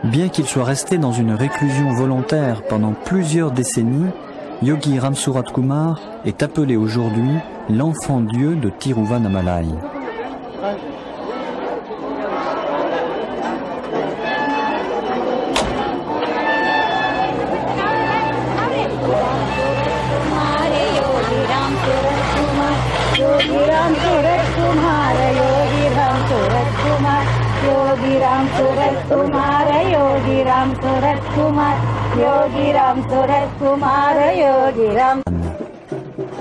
Bien qu'il soit resté dans une réclusion volontaire pendant plusieurs décennies, Yogi Ramsurat Kumar est appelé aujourd'hui l'enfant Dieu de Tiruvannamalai.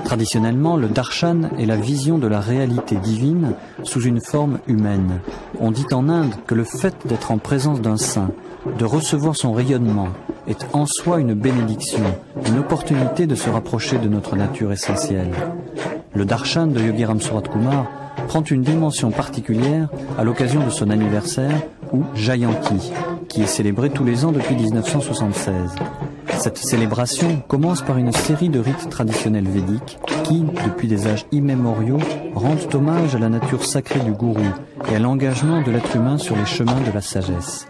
Traditionnellement, le darshan est la vision de la réalité divine sous une forme humaine. On dit en Inde que le fait d'être en présence d'un saint, de recevoir son rayonnement, est en soi une bénédiction, une opportunité de se rapprocher de notre nature essentielle. Le darshan de Yogi Ramsurat Kumar prend une dimension particulière à l'occasion de son anniversaire, ou Jayanti, qui est célébré tous les ans depuis 1976. Cette célébration commence par une série de rites traditionnels védiques qui, depuis des âges immémoriaux, rendent hommage à la nature sacrée du gourou et à l'engagement de l'être humain sur les chemins de la sagesse.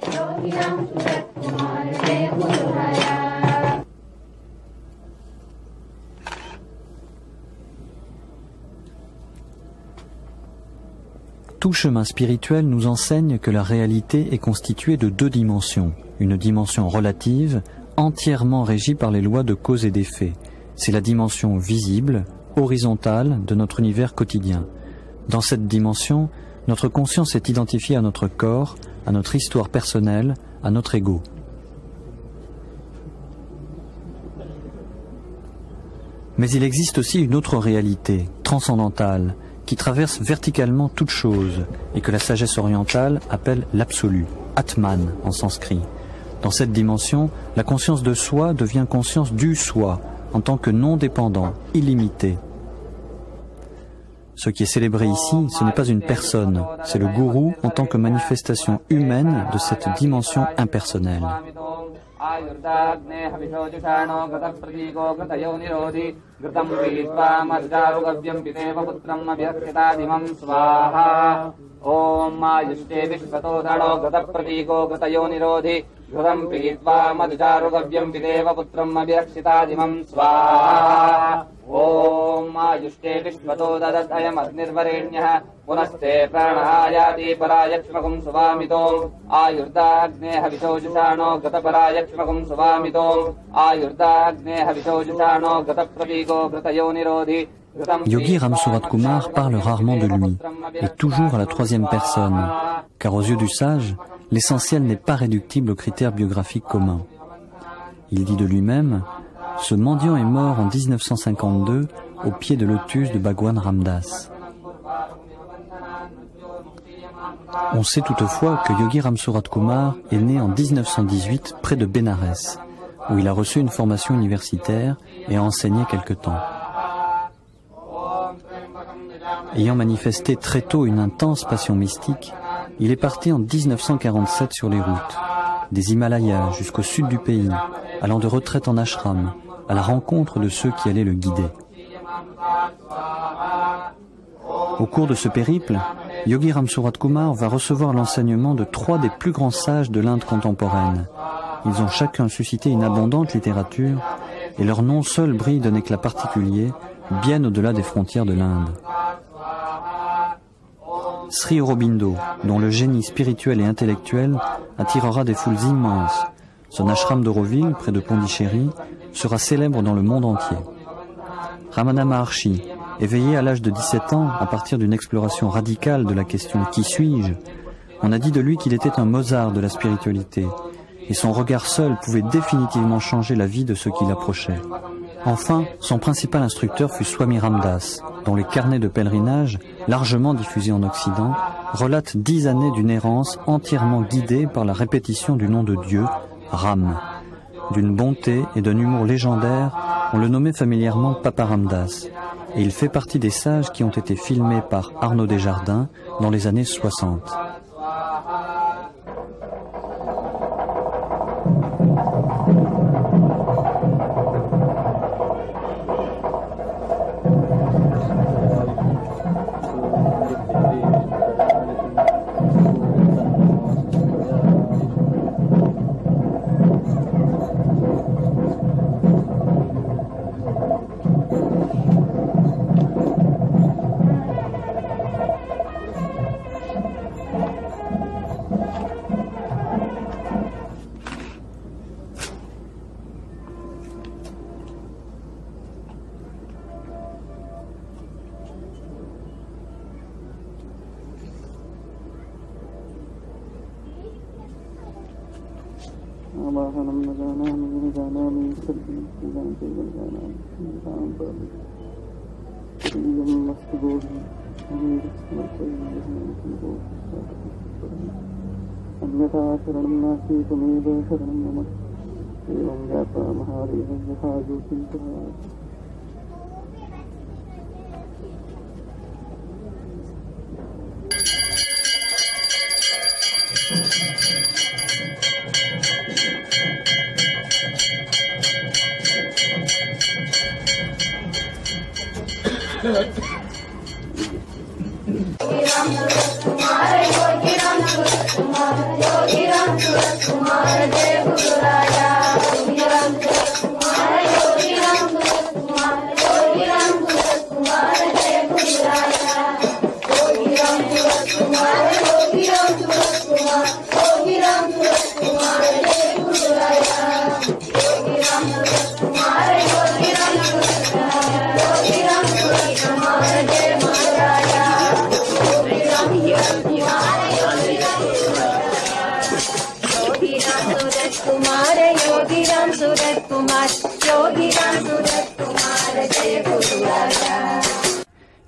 Tout chemin spirituel nous enseigne que la réalité est constituée de deux dimensions. Une dimension relative, entièrement régie par les lois de cause et d'effet. C'est la dimension visible, horizontale de notre univers quotidien. Dans cette dimension, notre conscience est identifiée à notre corps, à notre histoire personnelle, à notre ego. Mais il existe aussi une autre réalité, transcendantale, qui traverse verticalement toute chose et que la sagesse orientale appelle l'absolu, Atman en sanskrit. Dans cette dimension, la conscience de soi devient conscience du soi en tant que non dépendant, illimité. Ce qui est célébré ici, ce n'est pas une personne, c'est le gourou en tant que manifestation humaine de cette dimension impersonnelle. Ghudam pritva madjarugavyam videva putram abhiraksitadimam swaha. Om ayushte vishvato dadadayam adnirvarenyah punaste pranahayati parayakshmakum suvamitom ayurdagneha havisojusano gataparayakshmakum suvamitom ayurdagneha havisojusano gatapravigo gratayonirodhi. Yogi Ramsurat Kumar parle rarement de lui, et toujours à la troisième personne, car aux yeux du sage, l'essentiel n'est pas réductible aux critères biographiques communs. Il dit de lui-même, « Ce mendiant est mort en 1952 au pied de lotus de Bhagwan Ramdas ». On sait toutefois que Yogi Ramsurat Kumar est né en 1918 près de Bénarès, où il a reçu une formation universitaire et a enseigné quelque temps. Ayant manifesté très tôt une intense passion mystique, il est parti en 1947 sur les routes, des Himalayas jusqu'au sud du pays, allant de retraite en ashram, à la rencontre de ceux qui allaient le guider. Au cours de ce périple, Yogi Ramsurat Kumar va recevoir l'enseignement de 3 des plus grands sages de l'Inde contemporaine. Ils ont chacun suscité une abondante littérature et leur nom seul brille d'un éclat particulier, bien au-delà des frontières de l'Inde. Sri Aurobindo, dont le génie spirituel et intellectuel attirera des foules immenses. Son ashram d'Auroville, près de Pondichéry, sera célèbre dans le monde entier. Ramana Maharshi, éveillé à l'âge de 17 ans à partir d'une exploration radicale de la question « Qui suis-je ?», on a dit de lui qu'il était un Mozart de la spiritualité, et son regard seul pouvait définitivement changer la vie de ceux qui l'approchaient. Enfin, son principal instructeur fut Swami Ramdas, dont les carnets de pèlerinage, largement diffusés en Occident, relatent 10 années d'une errance entièrement guidée par la répétition du nom de Dieu, Ram. D'une bonté et d'un humour légendaire, on le nommait familièrement Papa Ramdas, et il fait partie des sages qui ont été filmés par Arnaud Desjardins dans les années 60.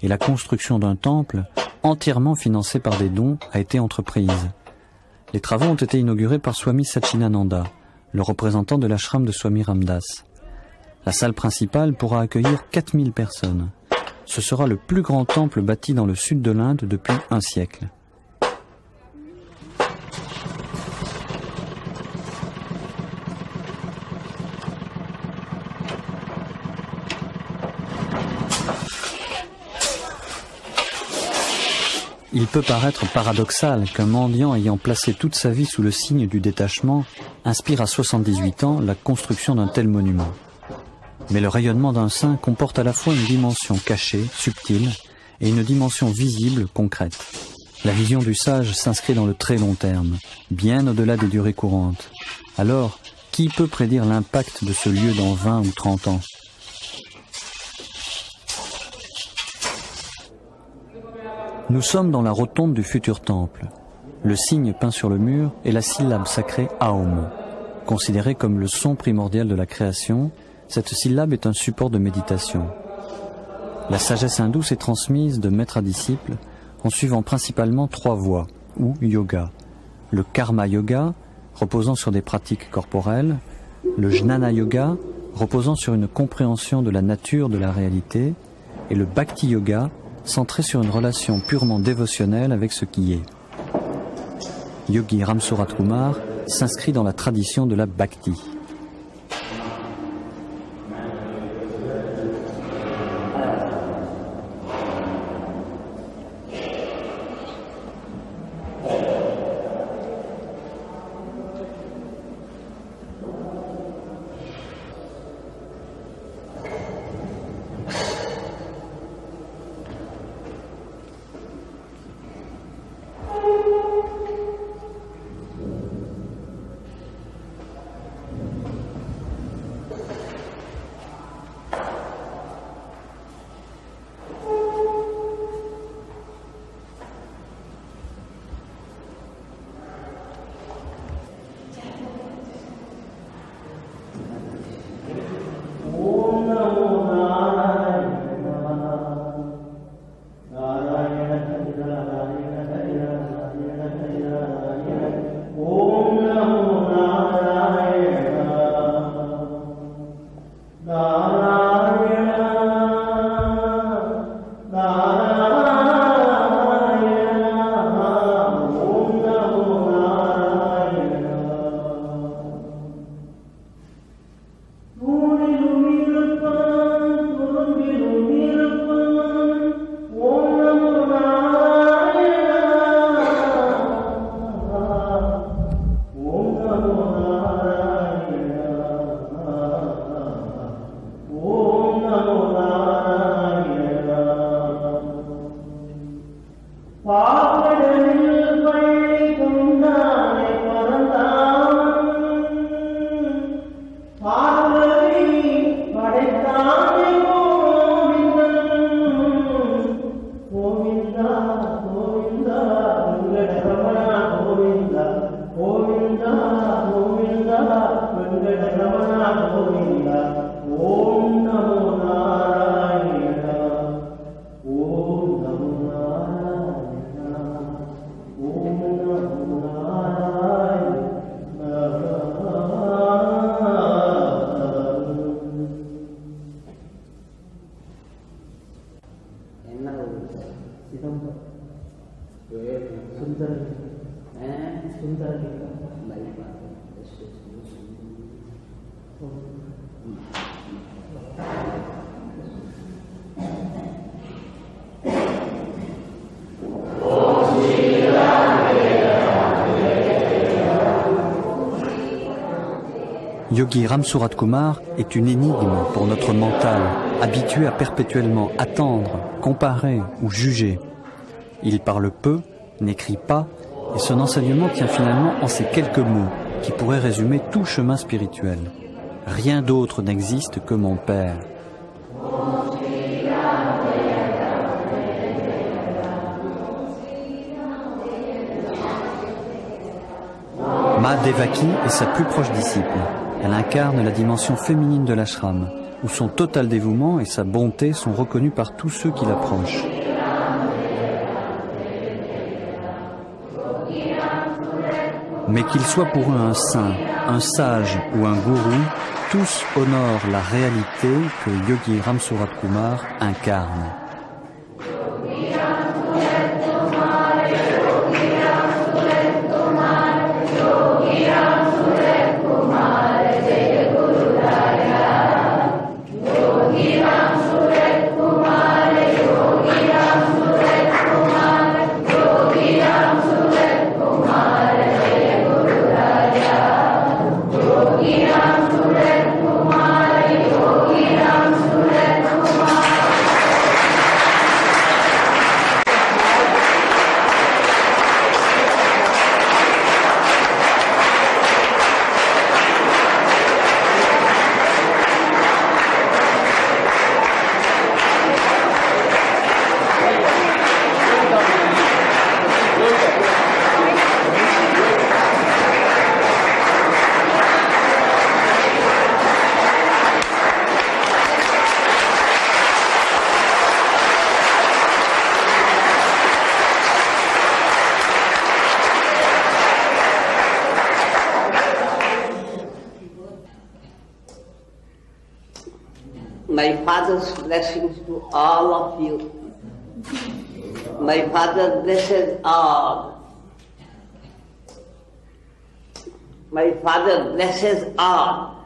Et la construction d'un temple, entièrement financé par des dons, a été entreprise. Les travaux ont été inaugurés par Swami Satchinananda, le représentant de l'ashram de Swami Ramdas. La salle principale pourra accueillir 4000 personnes. Ce sera le plus grand temple bâti dans le sud de l'Inde depuis un siècle. Il peut paraître paradoxal qu'un mendiant ayant placé toute sa vie sous le signe du détachement inspire à 78 ans la construction d'un tel monument. Mais le rayonnement d'un saint comporte à la fois une dimension cachée, subtile, et une dimension visible, concrète. La vision du sage s'inscrit dans le très long terme, bien au-delà des durées courantes. Alors, qui peut prédire l'impact de ce lieu dans 20 ou 30 ans ? Nous sommes dans la rotonde du futur temple. Le signe peint sur le mur est la syllabe sacrée Aum. Considérée comme le son primordial de la création, cette syllabe est un support de méditation. La sagesse hindoue s'est transmise de maître à disciple en suivant principalement 3 voies, ou yoga. Le karma yoga, reposant sur des pratiques corporelles, le jnana yoga, reposant sur une compréhension de la nature de la réalité, et le bhakti yoga, centré sur une relation purement dévotionnelle avec ce qui est. Yogi Ramsurat Kumar s'inscrit dans la tradition de la bhakti. Yogi Ramsurat Kumar est une énigme pour notre mental, habitué à perpétuellement attendre, comparer ou juger. Il parle peu, n'écrit pas, et son enseignement tient finalement en ces quelques mots qui pourraient résumer tout chemin spirituel. Rien d'autre n'existe que mon Père. Ma Devaki est sa plus proche disciple. Elle incarne la dimension féminine de l'ashram, où son total dévouement et sa bonté sont reconnus par tous ceux qui l'approchent. Mais qu'il soit pour eux un saint, un sage ou un gourou, tous honorent la réalité que Yogi Ramsurat Kumar incarne. My father's blessings to all of you. My father blesses all. My father blesses all.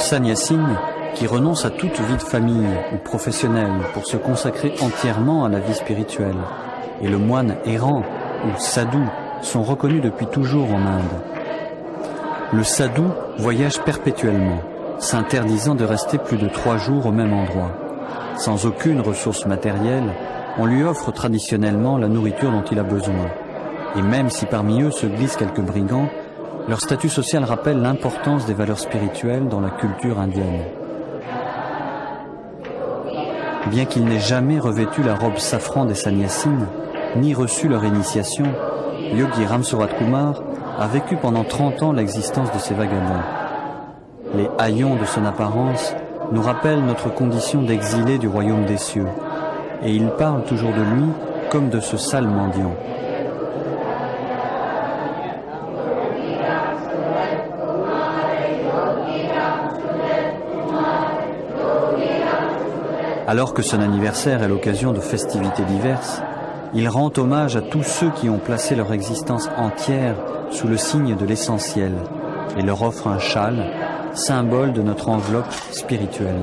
sannyasin qui renonce à toute vie de famille ou professionnelle pour se consacrer entièrement à la vie spirituelle, et le moine errant ou sadhu sont reconnus depuis toujours en Inde. Le sadhu voyage perpétuellement, s'interdisant de rester plus de 3 jours au même endroit. Sans aucune ressource matérielle, on lui offre traditionnellement la nourriture dont il a besoin. Et même si parmi eux se glissent quelques brigands, leur statut social rappelle l'importance des valeurs spirituelles dans la culture indienne. Bien qu'il n'ait jamais revêtu la robe safran des sannyasines, ni reçu leur initiation, Yogi Ramsurat Kumar a vécu pendant 30 ans l'existence de ces vagabonds. Les haillons de son apparence nous rappellent notre condition d'exilé du royaume des cieux, et il parle toujours de lui comme de ce sale mendiant. Alors que son anniversaire est l'occasion de festivités diverses, il rend hommage à tous ceux qui ont placé leur existence entière sous le signe de l'essentiel et leur offre un châle, symbole de notre enveloppe spirituelle.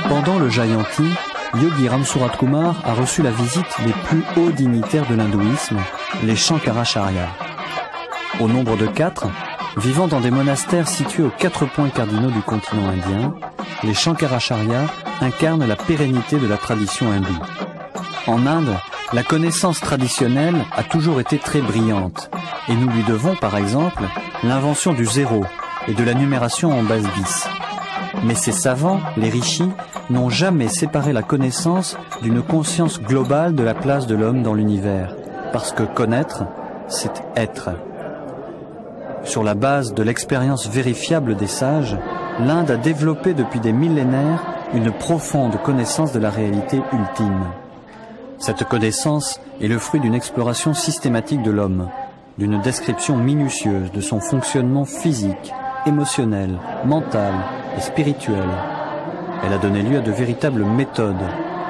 Pendant le Jayanti, Yogi Ramsurat Kumar a reçu la visite des plus hauts dignitaires de l'hindouisme, les Shankaracharya. Au nombre de 4, vivant dans des monastères situés aux 4 points cardinaux du continent indien, les Shankaracharya incarnent la pérennité de la tradition hindoue. En Inde, la connaissance traditionnelle a toujours été très brillante, et nous lui devons par exemple l'invention du zéro et de la numération en base 10. Mais ces savants, les rishis, n'ont jamais séparé la connaissance d'une conscience globale de la place de l'homme dans l'univers, parce que connaître, c'est être. Sur la base de l'expérience vérifiable des sages, l'Inde a développé depuis des millénaires une profonde connaissance de la réalité ultime. Cette connaissance est le fruit d'une exploration systématique de l'homme, d'une description minutieuse de son fonctionnement physique, émotionnel, mental et spirituel. Elle a donné lieu à de véritables méthodes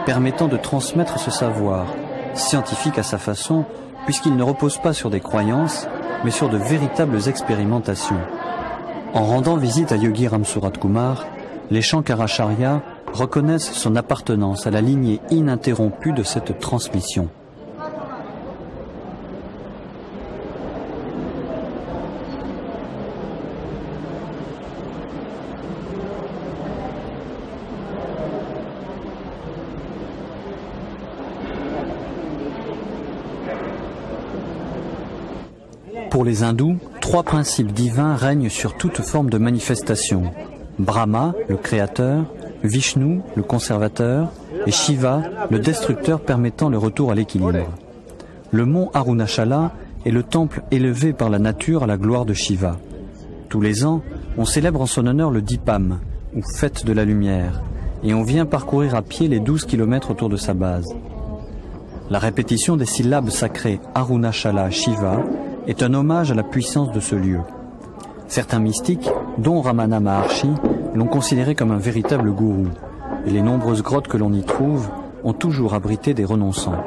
permettant de transmettre ce savoir, scientifique à sa façon, puisqu'il ne repose pas sur des croyances, mais sur de véritables expérimentations. En rendant visite à Yogi Ramsurat Kumar, les Shankaracharya reconnaissent son appartenance à la lignée ininterrompue de cette transmission. Pour les hindous, 3 principes divins règnent sur toute forme de manifestation. Brahma, le créateur, Vishnu, le conservateur, et Shiva, le destructeur permettant le retour à l'équilibre. Le mont Arunachala est le temple élevé par la nature à la gloire de Shiva. Tous les ans, on célèbre en son honneur le Dipam, ou fête de la lumière, et on vient parcourir à pied les 12 kilomètres autour de sa base. La répétition des syllabes sacrées Arunachala Shiva est un hommage à la puissance de ce lieu. Certains mystiques, dont Ramana Maharshi, l'ont considéré comme un véritable gourou, et les nombreuses grottes que l'on y trouve ont toujours abrité des renonçants.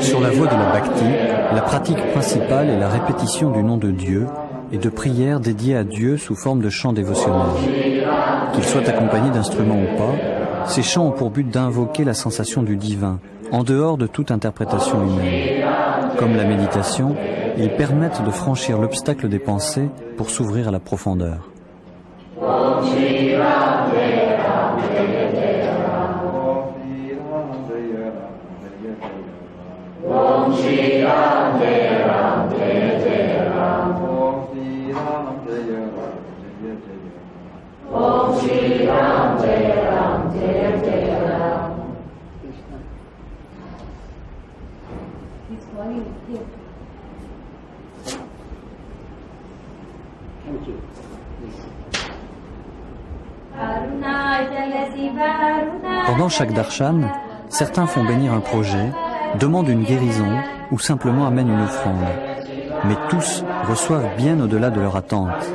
Sur la voie de la bhakti, la pratique principale est la répétition du nom de Dieu et de prières dédiées à Dieu sous forme de chants dévotionnels. Qu'ils soient accompagnés d'instruments ou pas, ces chants ont pour but d'invoquer la sensation du divin, en dehors de toute interprétation humaine. Comme la méditation, ils permettent de franchir l'obstacle des pensées pour s'ouvrir à la profondeur. Pendant chaque darshan, certains font bénir un projet, demandent une guérison ou simplement amènent une offrande. Mais tous reçoivent bien au-delà de leur attente.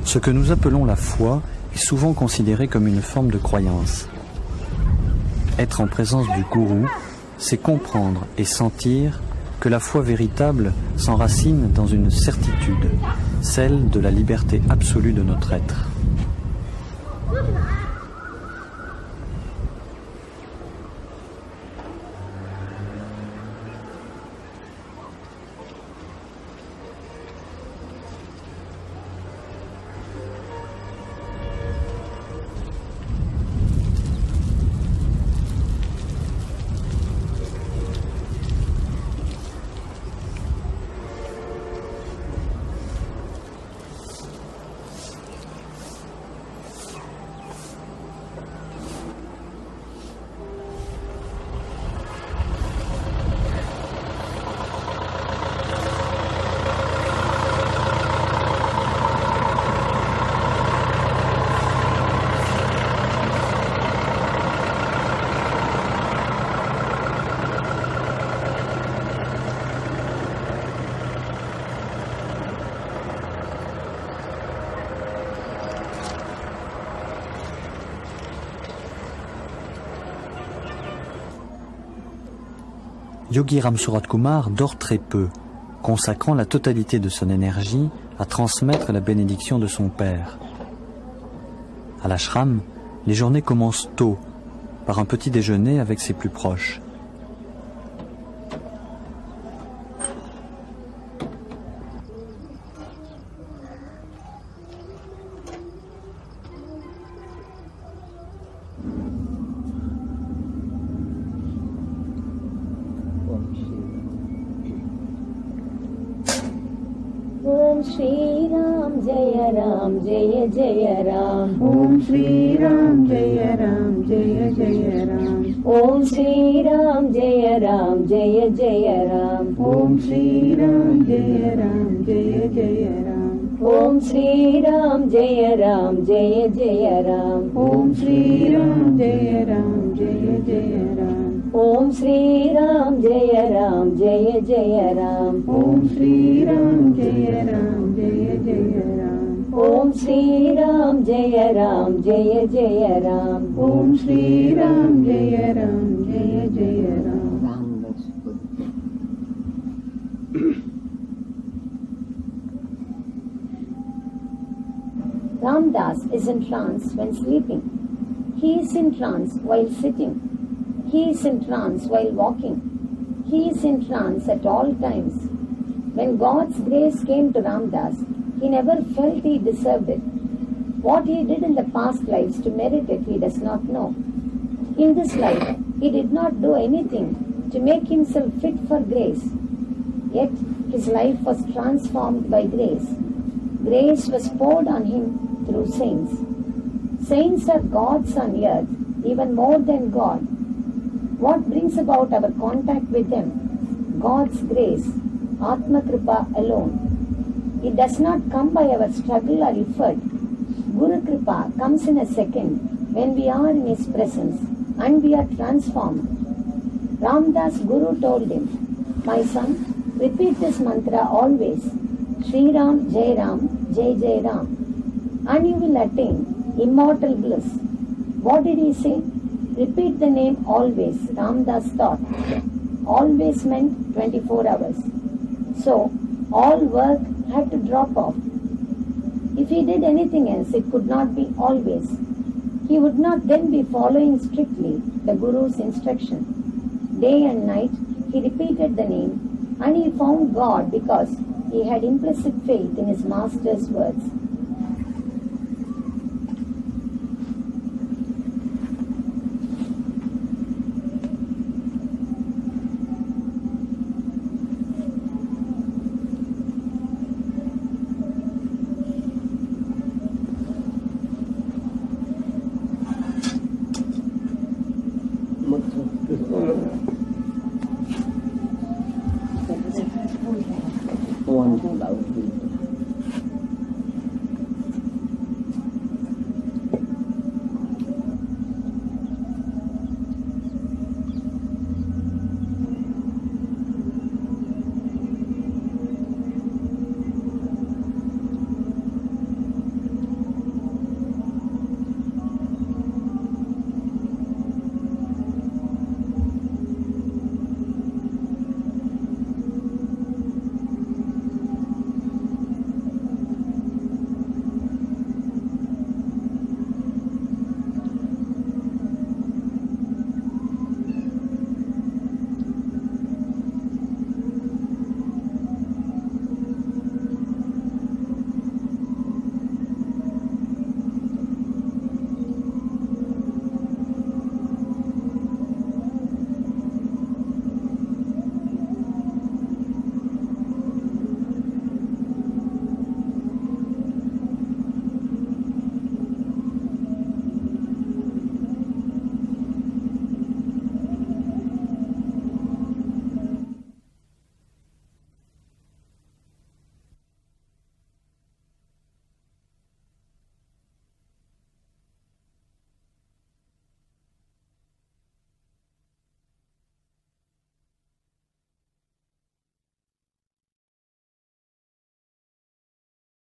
Ce que nous appelons la foi est souvent considéré comme une forme de croyance. Être en présence du gourou, c'est comprendre et sentir que la foi véritable s'enracine dans une certitude, celle de la liberté absolue de notre être. Yogi Ram Surat Kumar dort très peu, consacrant la totalité de son énergie à transmettre la bénédiction de son père. À l'ashram, les journées commencent tôt, par un petit déjeuner avec ses plus proches. Om Shri Ram Jaya Ram Jaya Jaya Ram. Om Shri Ram Jaya Ram Jaya Jaya Ram. Om Shri Ram Jaya Ram Jaya Jaya Ram. Om Shri Ram Jaya Ram Jaya Jaya Ram. Om Shri Ram Jaya Ram Jaya Jaya Ram. Om Shri Ram Jaya Ram Jaya Jaya Ram. Om Shri Ram Jaya Ram Jaya Jaya Ram. Om Shri Ram Jaya Ram Jaya Jaya Ram. Om Shri Ram Jaya Ram Jaya Jaya Ram. Om Shri Ram Jaya Ram Jaya Jaya Ram. Ramdas is in trance when sleeping. He is in trance while sitting. He is in trance while walking. He is in trance at all times. When God's grace came to Ramdas, he never felt he deserved it. What he did in the past lives to merit it, he does not know. In this life, he did not do anything to make himself fit for grace. Yet, his life was transformed by grace. Grace was poured on him through saints. Saints are gods on earth, even more than God. What brings about our contact with them? God's grace, Atma Kripa alone. It does not come by our struggle or effort. Guru Kripa comes in a second when we are in his presence and we are transformed. Ramdas Guru told him, "My son, repeat this mantra always. Shri Ram, Jai Ram, Jai Jai Ram, and you will attain immortal bliss." What did he say? Repeat the name always. Ramdas thought. Always meant 24 hours. So, all work had to drop off. If he did anything else, it could not be always. He would not then be following strictly the Guru's instruction. Day and night, he repeated the name, and he found God because he had implicit faith in his master's words.